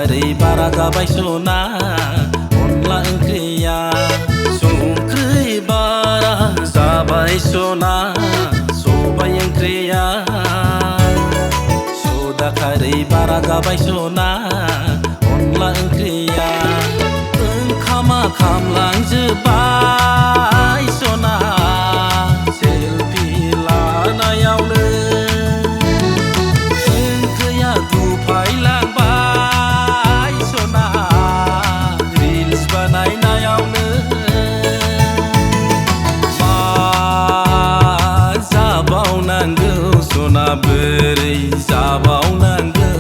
खारै बारा जाबाय सना अनला ओंख्रिया संख्रै बारा जाबाय सना सबाय ओंख्रिया सदा खारै बारा जाबाय सना अनला ओंख्रिया ओंखामा खामलांजोब्बाय सना सेलफि लानायावनो ओंख्रिया दुफायलांबाय सना रिल्स बानायनायावनो मा जाबावनांगौ सना बोरै जाबावनांगौ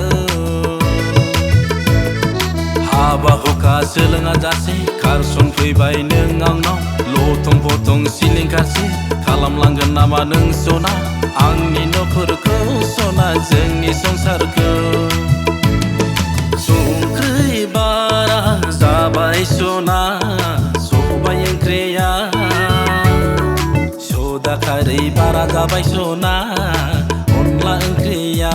हाबा हुखा सोलोङा जासे खारसन फैबाय नों आंनाव लथं फथं सिलिंखारसो खालामलांगोन नामा नों सना आंनि नखरखौ सना जोंनि संसारखौ संख्रै बारा जाबाय सना सबाय ओंख्रिया सदा खारै बारा जाबाय सना अनला ओंख्रिया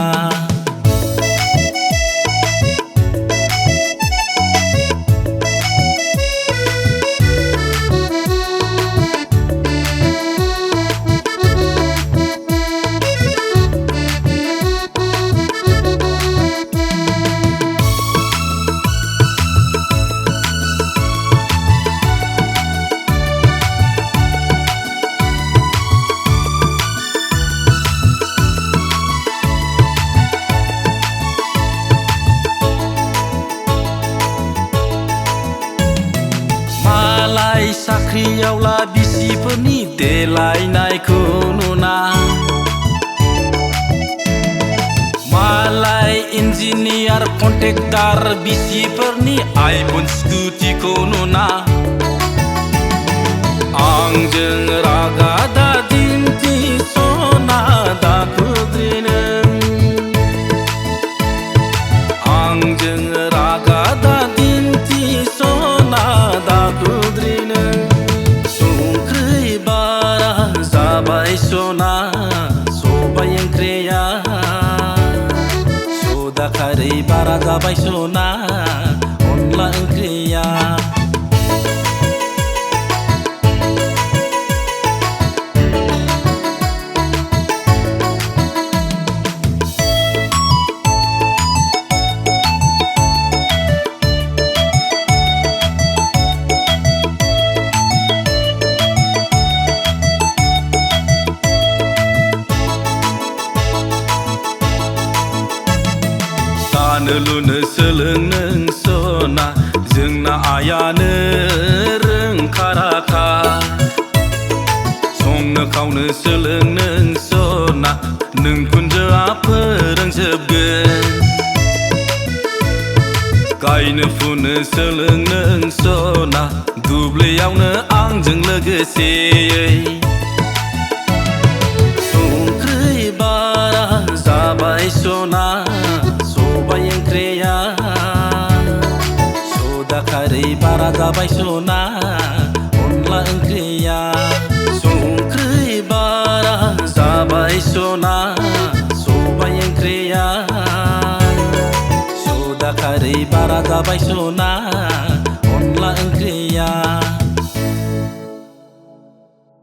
साख्रियावला बिसिफोरनि देलायनायखौ नुना मालाय इन्जिनियार कन्ट्रेक्टार बिसिफोरनि आइफन स्कुटिखौ नुना आंजों रागा दा दिन्थि सना दाखुद्रिनो आंजों रागा दा दिन्थि सना दाखुद्रिनो सना सबाय ओंख्रिया सदा खारै बारा जाबाय सना अनला ओंख्रिया लुनो सोलों नों सना जोंना आइयानो रोंखा राखा संनो खावनो सोलों नों सना नोंखुनजोआ फोरोंजोबगोन गायनो फुनो सोलों नों सना दुब्लियावनो आंजों लोगोसेयै संख्रै बारा जाबाय सना सबाय ओंख्रिया सदा खारै बारा जाबाय सना अनला ओंख्रिया संख्रै बारा जाबाय सना सबाय ओंख्रिया सदा खारै बारा जाबाय सना अनला ओंख्रिया